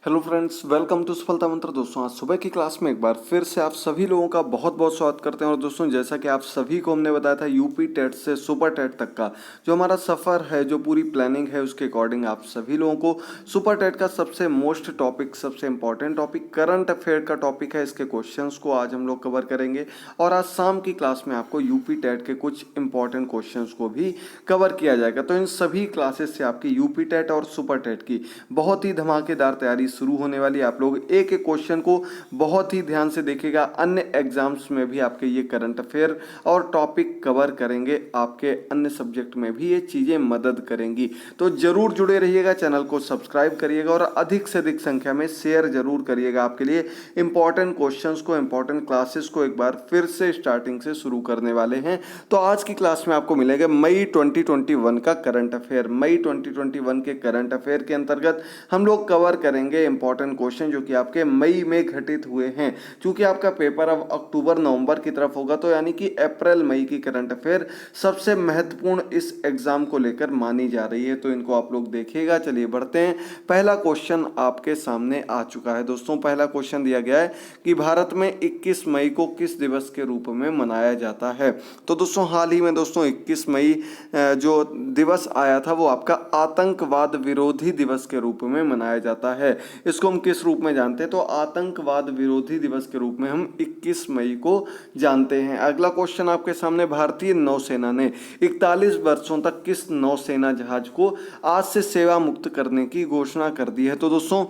Hello friends, welcome to सफलता मंत्र। दोस्तों, आज सुबह की क्लास में एक बार फिर से आप सभी लोगों का बहुत बहुत स्वागत करते हैं। और दोस्तों, जैसा कि आप सभी को हमने बताया था, यूपी टेट से सुपर टेट तक का जो हमारा सफ़र है, जो पूरी प्लानिंग है, उसके अकॉर्डिंग आप सभी लोगों को सुपर टेट का सबसे मोस्ट टॉपिक, सबसे इंपॉर्टेंट टॉपिक करंट अफेयर का टॉपिक है। इसके क्वेश्चंस को आज हम लोग कवर करेंगे और आज शाम की क्लास में आपको यूपी टेट के कुछ इंपॉर्टेंट क्वेश्चंस को भी कवर किया जाएगा। तो इन सभी क्लासेस से आपकी यूपी टेट और सुपर टेट की बहुत ही धमाकेदार तैयारी शुरू होने वाली है। आप लोग एक एक क्वेश्चन को बहुत ही ध्यान से देखेगा। अन्य एग्जाम्स में भी आपके ये करंट अफेयर और टॉपिक कवर करेंगे, आपके अन्य सब्जेक्ट में भी ये चीज़ें मदद करेंगी। तो जरूर जुड़े रहिएगा, चैनल को सब्सक्राइब करिएगा और अधिक से अधिक संख्या में शेयर जरूर करिएगा। आपके लिए इंपॉर्टेंट क्वेश्चंस को, इंपॉर्टेंट क्लासेस को एक बार फिर से स्टार्टिंग से शुरू करने वाले हैं। तो आज की क्लास में आपको मिलेगा मई 2021 का करंट अफेयर। मई 2021 के करंट अफेयर के अंतर्गत हम लोग कवर करेंगे इंपॉर्टेंट क्वेश्चन जो कि आपके मई में घटित हुए हैं। क्योंकि आपका पेपर अब अक्टूबर नवंबर की तरफ होगा, तो यानी कि अप्रैल मई की करंट अफेयर सबसे महत्वपूर्ण इस एग्जाम को लेकर मानी जा रही है। तो इनको आप लोग देखिएगा। चलिए बढ़ते हैं। पहला क्वेश्चन आपके सामने आ चुका है। दोस्तों, पहला क्वेश्चन दिया गया है कि भारत में 21 मई को किस दिवस के रूप में मनाया जाता है। तो दोस्तों, हाल ही में दोस्तों 21 मई जो दिवस आया था वो आपका आतंकवाद विरोधी दिवस के रूप में मनाया जाता है। इसको हम किस रूप में जानते हैं? तो आतंकवाद विरोधी दिवस के रूप में हम 21 मई को जानते हैं। अगला क्वेश्चन आपके सामने, भारतीय नौसेना ने 41 वर्षों तक किस नौसेना जहाज को आज से सेवा मुक्त करने की घोषणा कर दी है? तो दोस्तों,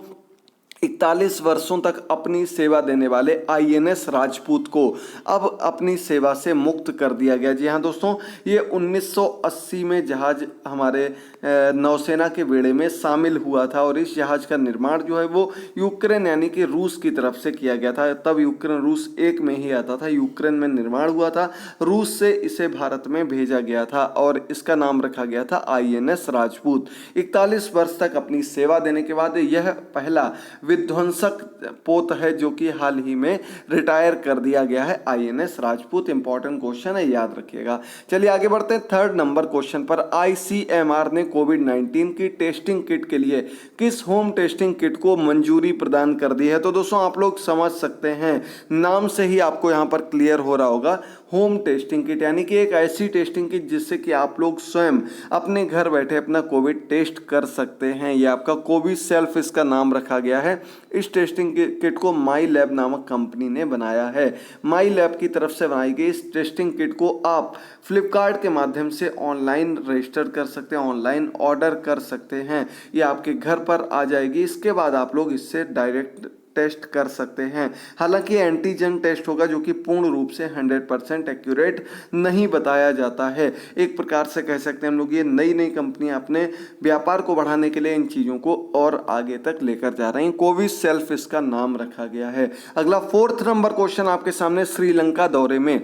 41 वर्षों तक अपनी सेवा देने वाले आईएनएस राजपूत को अब अपनी सेवा से मुक्त कर दिया गया। जी हाँ दोस्तों, ये 1980 में जहाज हमारे नौसेना के बेड़े में शामिल हुआ था और इस जहाज का निर्माण जो है वो यूक्रेन यानी कि रूस की तरफ से किया गया था। तब यूक्रेन रूस एक में ही आता था, यूक्रेन में निर्माण हुआ था, रूस से इसे भारत में भेजा गया था और इसका नाम रखा गया था आईएनएस राजपूत। 41 वर्ष तक अपनी सेवा देने के बाद यह पहला विध्वंसक पोत है जो कि हाल ही में रिटायर कर दिया गया है, आईएनएस राजपूत। इंपॉर्टेंट क्वेश्चन है, याद रखिएगा। चलिए आगे बढ़ते हैं थर्ड नंबर क्वेश्चन पर। आईसीएमआर ने कोविड-19 की टेस्टिंग किट के लिए किस होम टेस्टिंग किट को मंजूरी प्रदान कर दी है? तो दोस्तों, आप लोग समझ सकते हैं, नाम से ही आपको यहाँ पर क्लियर हो रहा होगा, होम टेस्टिंग किट यानी कि एक ऐसी टेस्टिंग किट जिससे कि आप लोग स्वयं अपने घर बैठे अपना कोविड टेस्ट कर सकते हैं। ये आपका कोविड सेल्फ इसका नाम रखा गया है। इस टेस्टिंग किट को माई लैब नामक कंपनी ने बनाया है। माई लैब की तरफ से बनाई गई इस टेस्टिंग किट को आप फ्लिपकार्ट के माध्यम से ऑनलाइन रजिस्टर कर सकते हैं, ऑनलाइन ऑर्डर कर सकते हैं। ये आपके घर पर आ जाएगी। इसके बाद आप लोग इससे डायरेक्ट टेस्ट कर सकते हैं। हालांकि एंटीजन टेस्ट होगा जो कि पूर्ण रूप से 100% एक्यूरेट नहीं बताया जाता है। एक प्रकार से कह सकते हैं हम लोग, ये नई नई कंपनियां अपने व्यापार को बढ़ाने के लिए इन चीज़ों को और आगे तक लेकर जा रही हैं। कोविड सेल्फ इसका नाम रखा गया है। अगला फोर्थ नंबर क्वेश्चन आपके सामने, श्रीलंका दौरे में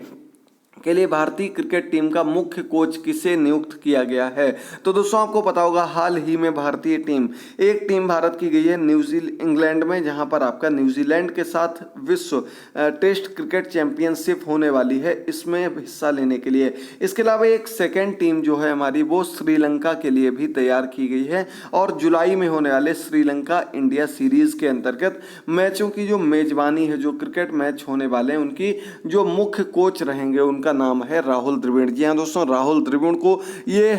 के लिए भारतीय क्रिकेट टीम का मुख्य कोच किसे नियुक्त किया गया है? तो दोस्तों, आपको पता होगा हाल ही में भारतीय टीम, एक टीम भारत की गई है इंग्लैंड में, जहां पर आपका न्यूजीलैंड के साथ विश्व टेस्ट क्रिकेट चैंपियनशिप होने वाली है, इसमें हिस्सा लेने के लिए। इसके अलावा एक सेकेंड टीम जो है हमारी, वो श्रीलंका के लिए भी तैयार की गई है और जुलाई में होने वाले श्रीलंका इंडिया सीरीज के अंतर्गत मैचों की जो मेजबानी है, जो क्रिकेट मैच होने वाले हैं, उनकी जो मुख्य कोच रहेंगे उनका नाम है राहुल द्रविड़। जी हाँ दोस्तों, राहुल द्रविड़ को ये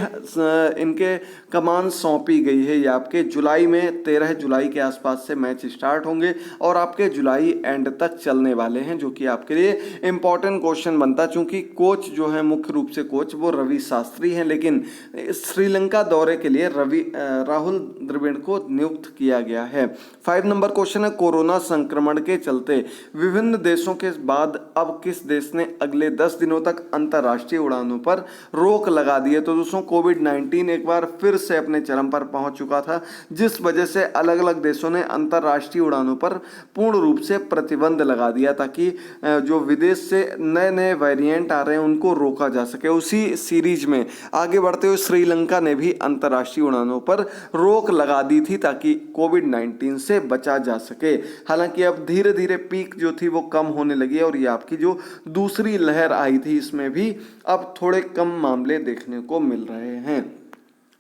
इनके कमान सौंपी गई है। ये आपके जुलाई में 13 जुलाई के आसपास से मैच स्टार्ट होंगे और आपके जुलाई एंड तक चलने वाले हैं, जो कि आपके लिए इंपॉर्टेंट क्वेश्चन बनता है। चूंकि कोच जो है, मुख्य रूप से कोच वो रवि शास्त्री हैं, लेकिन श्रीलंका दौरे के लिए राहुल द्रविड़ को नियुक्त किया गया है। 5 नंबर क्वेश्चन है, कोरोना संक्रमण के चलते विभिन्न देशों के बाद अब किस देश ने अगले 10 दिनों तक अंतर्राष्ट्रीय उड़ानों पर रोक लगा दी है? तो दोस्तों, कोविड-19 एक बार फिर से अपने चरम पर पहुंच चुका था, जिस वजह से अलग अलग देशों ने अंतर्राष्ट्रीय उड़ानों पर पूर्ण रूप से प्रतिबंध लगा दिया, ताकि जो विदेश से नए नए वेरिएंट आ रहे हैं उनको रोका जा सके। उसी सीरीज में आगे बढ़ते हुए श्रीलंका ने भी अंतर्राष्ट्रीय उड़ानों पर रोक लगा दी थी ताकि कोविड-19 से बचा जा सके। हालांकि अब धीरे धीरे पीक जो थी वो कम होने लगी है और ये आपकी जो दूसरी लहर आई थी इसमें भी अब थोड़े कम मामले देखने को मिल रहे हैं।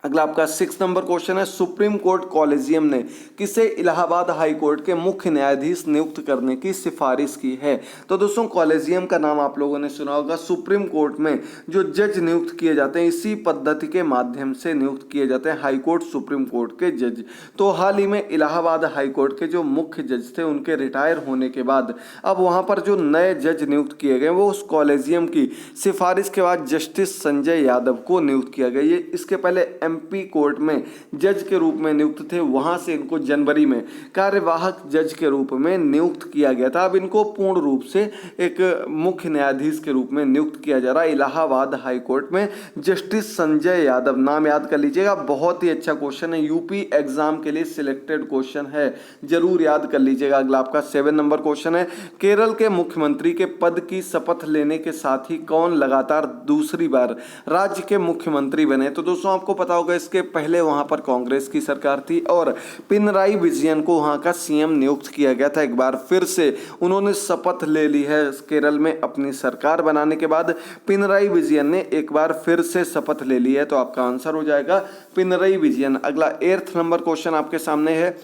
अगला आपका 6 नंबर क्वेश्चन है, सुप्रीम कोर्ट कॉलेजियम ने किसे इलाहाबाद हाई कोर्ट के मुख्य न्यायाधीश नियुक्त करने की सिफारिश की है। तो दोस्तों कॉलेजियम का नाम आप लोगों ने सुना होगा। सुप्रीम कोर्ट में जो जज नियुक्त किए जाते हैं इसी पद्धति के माध्यम से नियुक्त किए जाते हैं हाई कोर्ट सुप्रीम कोर्ट के जज। तो हाल ही में इलाहाबाद हाई कोर्ट के जो मुख्य जज थे उनके रिटायर होने के बाद अब वहां पर जो नए जज नियुक्त किए गए वो उस कॉलेजियम की सिफारिश के बाद जस्टिस संजय यादव को नियुक्त किया गया। ये इसके पहले एमपी कोर्ट में जज के रूप में नियुक्त थे, वहां से इनको जनवरी में कार्यवाहक जज के रूप में नियुक्त किया गया था। अब इनको पूर्ण रूप से एक मुख्य न्यायाधीश के रूप में नियुक्त किया जा रहा है इलाहाबाद हाई कोर्ट में। जस्टिस संजय यादव, नाम याद कर लीजिएगा, बहुत ही अच्छा क्वेश्चन है, यूपी एग्जाम के लिए सिलेक्टेड क्वेश्चन है, जरूर याद कर लीजिएगा। अगला आपका 7 नंबर क्वेश्चन है, केरल के मुख्यमंत्री के पद की शपथ लेने के साथ ही कौन लगातार दूसरी बार राज्य के मुख्यमंत्री बने। तो दोस्तों आपको पता होगा इसके पहले वहां पर कांग्रेस की सरकार थी और पिनराई विजयन को वहां का सीएम नियुक्त किया गया था। एक बार फिर से उन्होंने शपथ ले ली है केरल में अपनी सरकार बनाने के बाद। पिनराई विजयन ने एक बार फिर से शपथ ले ली है, तो आपका आंसर हो जाएगा पिनराई विजयन। अगला 8 नंबर क्वेश्चन आपके सामने है,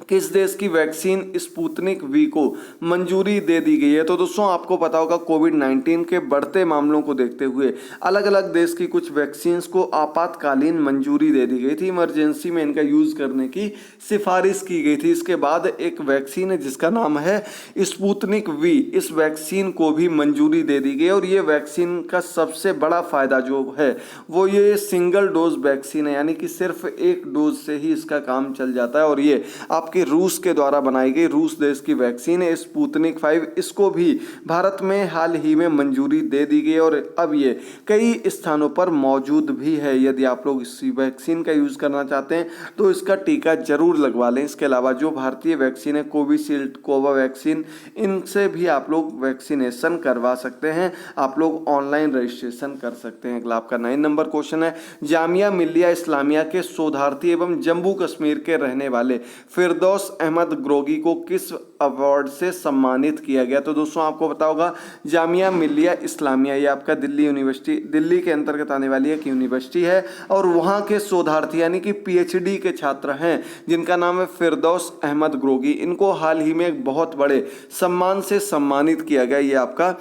किस देश की वैक्सीन स्पुतनिक वी को मंजूरी दे दी गई है। तो दोस्तों आपको पता होगा कोविड-19 के बढ़ते मामलों को देखते हुए अलग अलग देश की कुछ वैक्सीन्स को आपातकालीन मंजूरी दे दी गई थी, इमरजेंसी में इनका यूज करने की सिफारिश की गई थी। इसके बाद एक वैक्सीन है जिसका नाम है स्पुतनिक वी, इस वैक्सीन को भी मंजूरी दे दी गई और ये वैक्सीन का सबसे बड़ा फायदा जो है वो ये सिंगल डोज वैक्सीन है, यानी कि सिर्फ एक डोज से ही इसका काम चल जाता है और ये आपके रूस के द्वारा बनाई गई रूस देश की वैक्सीन है स्पुतनिक 5, इसको भी भारत में हाल ही में मंजूरी दे दी गई और अब ये कई स्थानों पर मौजूद भी है। यदि आप लोग इस वैक्सीन का यूज करना चाहते हैं तो इसका टीका जरूर लगवा लें। इसके अलावा जो भारतीय वैक्सीन है कोविशील्ड, कोवावैक्सीन, इनसे भी आप लोग वैक्सीनेशन करवा सकते हैं, आप लोग ऑनलाइन रजिस्ट्रेशन कर सकते हैं। अगला आपका 9 नंबर क्वेश्चन है, जामिया मिल्लिया इस्लामिया के शोधार्थी एवं जम्मू कश्मीर के रहने वाले फिरदौस अहमद ग्रोगी को किस अवार्ड से सम्मानित किया गया। तो दोस्तों आपको पता होगा जामिया मिल्लिया इस्लामिया ये आपका दिल्ली यूनिवर्सिटी, दिल्ली के अंतर्गत आने वाली एक यूनिवर्सिटी है और वहाँ के शोधार्थी यानी कि पीएचडी के छात्र हैं जिनका नाम है फिरदौस अहमद ग्रोगी, इनको हाल ही में एक बहुत बड़े सम्मान से सम्मानित किया गया। ये आपका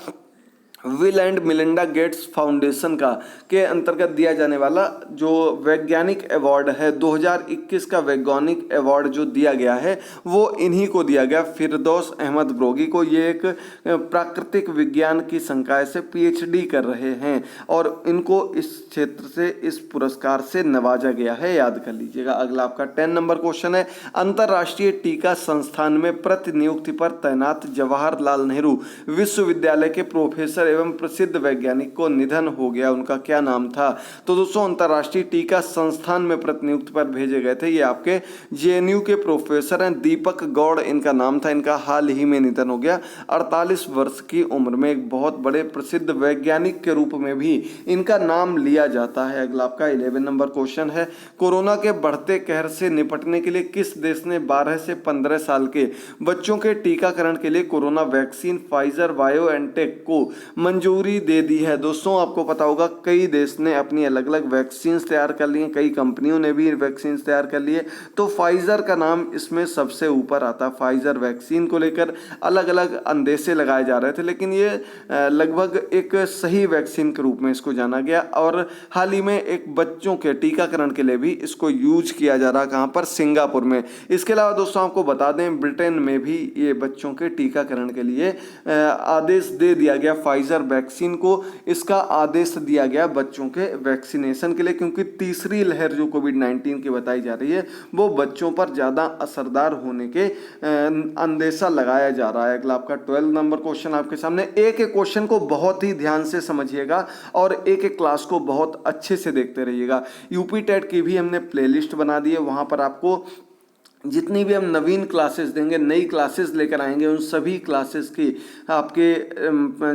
will and Melinda Gates foundation का के अंतर्गत दिया जाने वाला जो वैज्ञानिक अवार्ड है 2021 का वैज्ञानिक अवार्ड जो दिया गया है वो इन्हीं को दिया गया, फिरदौस अहमद ग्रोगी को। ये एक प्राकृतिक विज्ञान की संकाय से पीएचडी कर रहे हैं और इनको इस क्षेत्र से इस पुरस्कार से नवाजा गया है, याद कर लीजिएगा। अगला आपका 10 नंबर क्वेश्चन है, अंतर्राष्ट्रीय टीका संस्थान में प्रतिनियुक्ति पर तैनात जवाहरलाल नेहरू विश्वविद्यालय के प्रोफेसर एवं प्रसिद्ध वैज्ञानिक को निधन हो गया, उनका क्या नाम था। तो दोस्तों अंतर्राष्ट्रीय टीका संस्थान में प्रतिनियुक्ति पर भेजे गए थे ये आपके जेएनयू के प्रोफेसर हैं दीपक गौड़, इनका नाम था। इनका हाल ही में निधन हो गया, 48 वर्ष की उम्र में। एक बहुत बड़े प्रसिद्ध वैज्ञानिक के रूप में भी इनका नाम लिया जाता है। अगला आपका 11 नंबर क्वेश्चन है, कोरोना के बढ़ते कहर से निपटने के लिए किस देश ने 12 से 15 साल के बच्चों के टीकाकरण के लिए कोरोना वैक्सीन फाइजर बायोएनटेक को मंजूरी दे दी है। दोस्तों आपको पता होगा कई देश ने अपनी अलग अलग वैक्सीन तैयार कर ली हैं, कई कंपनियों ने भी वैक्सीन तैयार कर ली है, तो फाइजर का नाम इसमें सबसे ऊपर आता है। फाइजर वैक्सीन को लेकर अलग अलग अंदेशे लगाए जा रहे थे लेकिन ये लगभग एक सही वैक्सीन के रूप में इसको जाना गया और हाल ही में एक बच्चों के टीकाकरण के लिए भी इसको यूज किया जा रहा है, कहाँ पर, सिंगापुर में। इसके अलावा दोस्तों आपको बता दें ब्रिटेन में भी ये बच्चों के टीकाकरण के लिए आदेश दे दिया गया, फाइजर वैक्सीन को इसका आदेश दिया गया बच्चों के वैक्सीनेशन के लिए, क्योंकि तीसरी लहर जो कोविड-19 की बताई जा रही है वो बच्चों पर ज़्यादा असरदार होने के अंदेशा लगाया जा रहा है। अगला आपका 12 नंबर क्वेश्चन आपके सामने, एक एक क्वेश्चन को बहुत ही ध्यान से समझिएगा और एक एक क्लास को बहुत अच्छे से देखते रहिएगा। यूपी टेट की भी हमने प्लेलिस्ट बना दी है, वहाँ पर आपको जितनी भी हम नवीन क्लासेस देंगे, नई क्लासेस लेकर आएंगे, उन सभी क्लासेस की आपके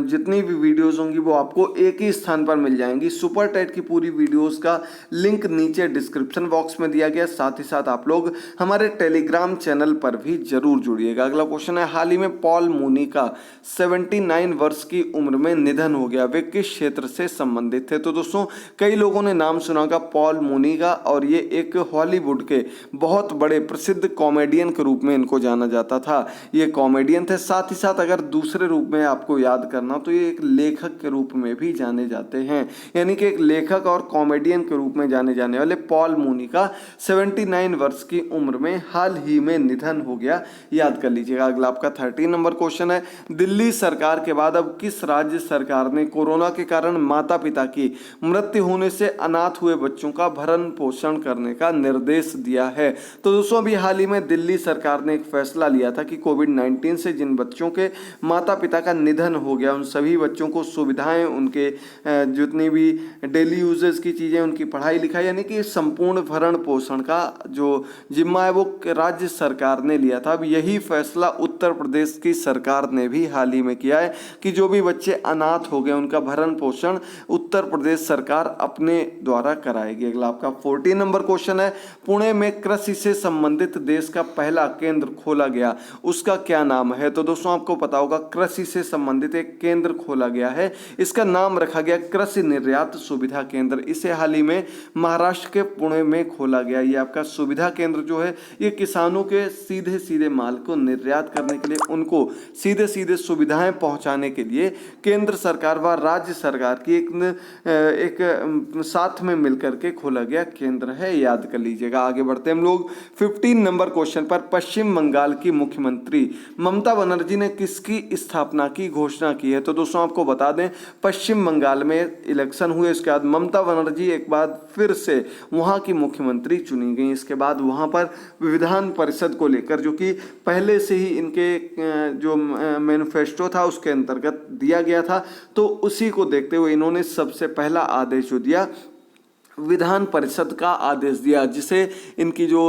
जितनी भी वीडियोस होंगी वो आपको एक ही स्थान पर मिल जाएंगी। सुपर टेट की पूरी वीडियोस का लिंक नीचे डिस्क्रिप्शन बॉक्स में दिया गया। साथ ही साथ आप लोग हमारे टेलीग्राम चैनल पर भी जरूर जुड़िएगा। अगला क्वेश्चन है, हाल ही में पॉल मूनी का 79 वर्ष की उम्र में निधन हो गया, वे किस क्षेत्र से संबंधित थे? तो दोस्तों कई लोगों ने नाम सुना होगा पॉल मूनी का, और ये एक हॉलीवुड के बहुत बड़े प्रसिद्ध कॉमेडियन के रूप में इनको जाना जाता था। ये कॉमेडियन थे, साथ ही साथ अगर दूसरे रूप में आपको याद करना तो ये एक लेखक के रूप में भी जाने जाते हैं। यानी कि एक लेखक और कॉमेडियन के रूप में जाने जाने वाले पॉल मूनी का 79 वर्ष की उम्र में हाल ही में निधन हो गया, याद कर लीजिएगा। अगला आपका 13 नंबर क्वेश्चन है, दिल्ली सरकार के बाद अब किस राज्य सरकार ने कोरोना के कारण माता पिता की मृत्यु होने से अनाथ हुए बच्चों का भरण पोषण करने का निर्देश दिया है? तो दोस्तों अभी हाल ही में दिल्ली सरकार ने एक फैसला लिया था कि कोविड-19 से जिन बच्चों के माता पिता का निधन हो गया, उन सभी बच्चों को सुविधाएं, उनके जितनी भी डेली यूजेस की चीज़ें, उनकी पढ़ाई लिखाई, यानी कि संपूर्ण भरण पोषण का जो जिम्मा है वो राज्य सरकार ने लिया था। अब यही फैसला उत्तर प्रदेश की सरकार ने भी हाल ही में किया है कि जो भी बच्चे अनाथ हो गए उनका भरण पोषण उत्तर प्रदेश सरकार अपने द्वारा कराएगी। अगला आपका 14 नंबर क्वेश्चन है, पुणे में कृषि से संबंधित देश का पहला केंद्र खोला गया, उसका क्या नाम है? तो दोस्तों आपको पता होगा कृषि से संबंधित एक केंद्र खोला गया है, इसका नाम रखा गया कृषि निर्यात सुविधा केंद्र। इसे हाल ही में महाराष्ट्र के पुणे में खोला गया। ये आपका सुविधा केंद्र जो है ये किसानों के सीधे सीधे माल को निर्यात करने के लिए, उनको सीधे सीधे सुविधाएं पहुंचाने के लिए केंद्र सरकार व राज्य सरकार की एक साथ में मिलकर के खोला गया केंद्र है, याद कर लीजिएगा। आगे बढ़ते हम लोग 15 नंबर क्वेश्चन पर, पश्चिम बंगाल की मुख्यमंत्री ममता बनर्जी ने किसकी स्थापना की घोषणा की है? तो दोस्तों आपको बता दें पश्चिम बंगाल में इलेक्शन हुए, इसके बाद ममता बनर्जी एक बार फिर से वहां की मुख्यमंत्री चुनी गई। इसके बाद वहां पर विधान परिषद को लेकर, जो कि पहले से ही इनके जो मैनिफेस्टो था उसके अंतर्गत दिया गया था, तो उसी को देखते हुए इन्होंने सबसे पहला आदेश जो दिया विधान परिषद का आदेश दिया, जिसे इनकी जो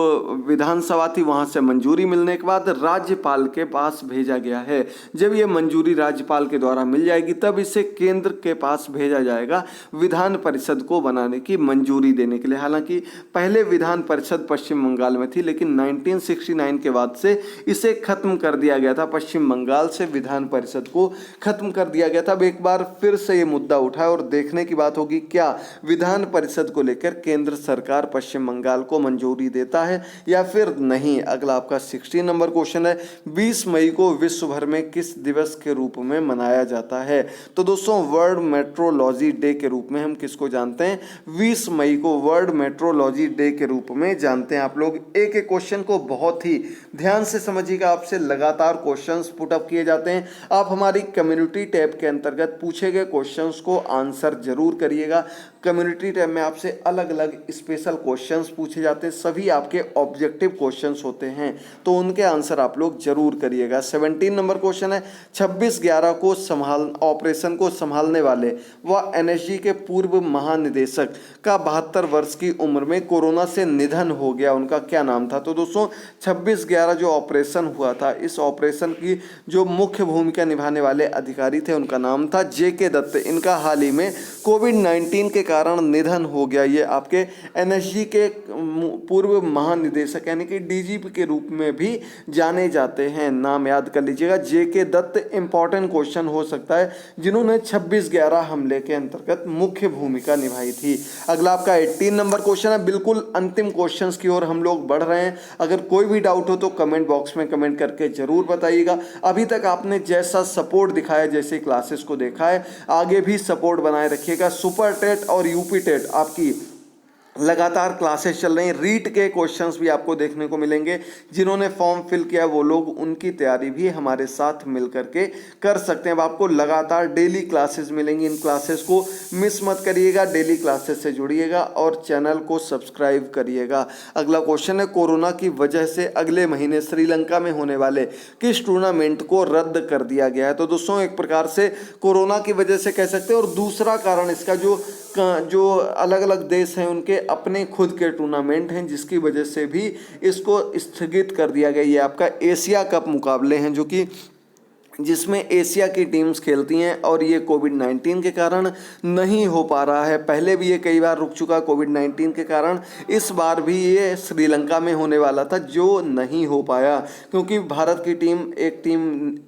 विधानसभा थी वहां से मंजूरी मिलने के बाद राज्यपाल के पास भेजा गया है। जब ये मंजूरी राज्यपाल के द्वारा मिल जाएगी तब इसे केंद्र के पास भेजा जाएगा विधान परिषद को बनाने की मंजूरी देने के लिए। हालांकि पहले विधान परिषद पश्चिम बंगाल में थी, लेकिन 1969 के बाद से इसे खत्म कर दिया गया था। पश्चिम बंगाल से विधान परिषद को खत्म कर दिया गया था। अब एक बार फिर से ये मुद्दा उठा है और देखने की बात होगी क्या विधान परिषद को लेकर केंद्र सरकार पश्चिम बंगाल को मंजूरी देता है या फिर नहीं। अगला आपका 16 नंबर क्वेश्चन है, 20 मई को विश्व भर में किस दिवस के रूप में मनाया जाता है? तो दोस्तों वर्ल्ड मेट्रोलॉजी डे के रूप में हम किसको जानते हैं? 20 मई को वर्ल्ड मेट्रोलॉजी डे के रूप में जानते हैं। आप लोग एक एक क्वेश्चन को बहुत ही ध्यान से समझिएगा, आपसे लगातार क्वेश्चंस पुटअप किए जाते हैं। आप हमारी कम्युनिटी टैब के अंतर्गत पूछे गए क्वेश्चंस को आंसर जरूर करिएगा। कम्युनिटी टैब में आपसे अलग अलग स्पेशल क्वेश्चंस पूछे जाते हैं, सभी आपके ऑब्जेक्टिव क्वेश्चंस होते हैं, तो उनके आंसर आप लोग जरूर करिएगा। 17 नंबर क्वेश्चन है, 26/11 को ऑपरेशन को संभालने वाले व एनएसजी के पूर्व महानिदेशक का 72 वर्ष की उम्र में कोरोना से निधन हो गया, उनका क्या नाम था? तो दोस्तों 26/11 जो ऑपरेशन हुआ था, इस ऑपरेशन की जो मुख्य भूमिका निभाने वाले अधिकारी थे उनका नाम था जेके दत्त। इनका हाल ही में कोविड-19 के कारण निधन हो गया। ये आपके एनएसजी के पूर्व महानिदेशक यानी कि डीजीपी के रूप में भी जाने जाते हैं, नाम याद कर लीजिएगा जेके दत्त। इंपॉर्टेंट क्वेश्चन हो सकता है, जिन्होंने 26/11 हमले के अंतर्गत मुख्य भूमिका निभाई थी। अगला आपका 18 नंबर क्वेश्चन है, बिल्कुल अंतिम क्वेश्चन की ओर हम लोग बढ़ रहे हैं। अगर कोई भी डाउट हो तो कमेंट बॉक्स में कमेंट करके जरूर बताइएगा। अभी तक आपने जैसा सपोर्ट दिखाया, जैसे क्लासेस को देखा है, आगे भी सपोर्ट बनाए रखिएगा। सुपर टेट और यूपी टेट आपकी लगातार क्लासेस चल रही हैं। रीट के क्वेश्चंस भी आपको देखने को मिलेंगे। जिन्होंने फॉर्म फिल किया वो लोग उनकी तैयारी भी हमारे साथ मिल करके कर सकते हैं। अब आपको लगातार डेली क्लासेस मिलेंगी, इन क्लासेस को मिस मत करिएगा। डेली क्लासेस से जुड़िएगा और चैनल को सब्सक्राइब करिएगा। अगला क्वेश्चन है, कोरोना की वजह से अगले महीने श्रीलंका में होने वाले किस टूर्नामेंट को रद्द कर दिया गया है? तो दोस्तों एक प्रकार से कोरोना की वजह से कह सकते हैं, और दूसरा कारण इसका जो जो अलग अलग देश हैं उनके अपने खुद के टूर्नामेंट हैं, जिसकी वजह से भी इसको स्थगित कर दिया गया। ये आपका एशिया कप मुकाबले हैं जो कि जिसमें एशिया की टीम्स खेलती हैं और ये कोविड-19 के कारण नहीं हो पा रहा है। पहले भी ये कई बार रुक चुका कोविड-19 के कारण। इस बार भी ये श्रीलंका में होने वाला था जो नहीं हो पाया, क्योंकि भारत की टीम, एक टीम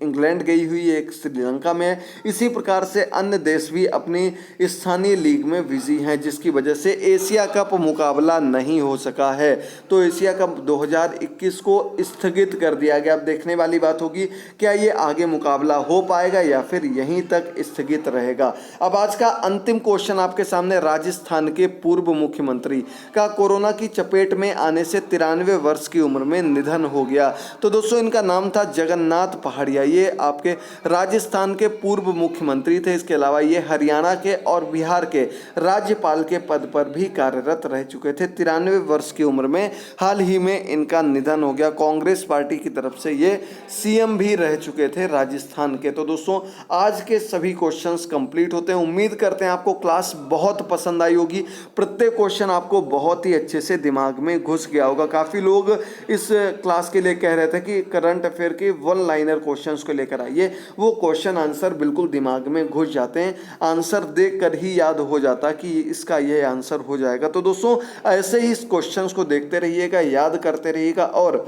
इंग्लैंड गई हुई है, एक श्रीलंका में है। इसी प्रकार से अन्य देश भी अपनी स्थानीय लीग में बिजी हैं, जिसकी वजह से एशिया कप मुकाबला नहीं हो सका है। तो एशिया कप 2021 को स्थगित कर दिया गया। अब देखने वाली बात होगी क्या ये आगे मुकाबला हो पाएगा या फिर यहीं तक स्थगित रहेगा। अब आज का अंतिम क्वेश्चन आपके सामने, राजस्थान के पूर्व मुख्यमंत्री का कोरोना की चपेट में आने से 93 वर्ष की उम्र में निधन हो गया। तो दोस्तों इनका नाम था जगन्नाथ पहाड़िया। ये आपके राजस्थान के पूर्व मुख्यमंत्री थे। इसके अलावा ये हरियाणा के और बिहार के राज्यपाल के पद पर भी कार्यरत रह चुके थे। 93 वर्ष की उम्र में हाल ही में इनका निधन हो गया। कांग्रेस पार्टी की तरफ से ये सीएम भी रह चुके थे राजस्थान के। तो दोस्तों आज के सभी क्वेश्चंस कंप्लीट होते हैं। उम्मीद करते हैं आपको क्लास बहुत पसंद आई होगी। प्रत्येक क्वेश्चन आपको बहुत ही अच्छे से दिमाग में घुस गया होगा। काफ़ी लोग इस क्लास के लिए कह रहे थे कि करंट अफेयर के वन लाइनर क्वेश्चंस को लेकर आइए, वो क्वेश्चन आंसर बिल्कुल दिमाग में घुस जाते हैं, आंसर देख कर ही याद हो जाता कि इसका ये आंसर हो जाएगा। तो दोस्तों ऐसे ही इस क्वेश्चंस को देखते रहिएगा, याद करते रहिएगा और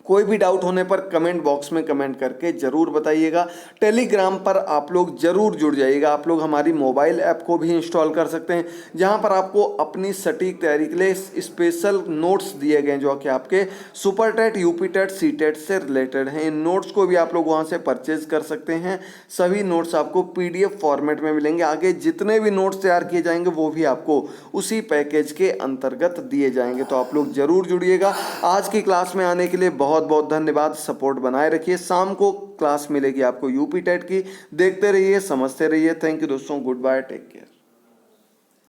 कोई भी डाउट होने पर कमेंट बॉक्स में कमेंट करके ज़रूर बताइएगा। टेलीग्राम पर आप लोग ज़रूर जुड़ जाइएगा। आप लोग हमारी मोबाइल ऐप को भी इंस्टॉल कर सकते हैं, जहां पर आपको अपनी सटीक तैयारी के लिए स्पेशल नोट्स दिए गए हैं जो कि आपके super TET, UP TET, C TET से रिलेटेड हैं। इन नोट्स को भी आप लोग वहां से परचेज कर सकते हैं। सभी नोट्स आपको PDF फॉर्मेट में मिलेंगे। आगे जितने भी नोट्स तैयार किए जाएंगे वो भी आपको उसी पैकेज के अंतर्गत दिए जाएंगे। तो आप लोग ज़रूर जुड़िएगा। आज की क्लास में आने के लिए बहुत बहुत धन्यवाद। सपोर्ट बनाए रखिए। शाम को क्लास मिलेगी आपको यूपी टेट की। देखते रहिए, समझते रहिए। थैंक यू दोस्तों। Good bye, take care.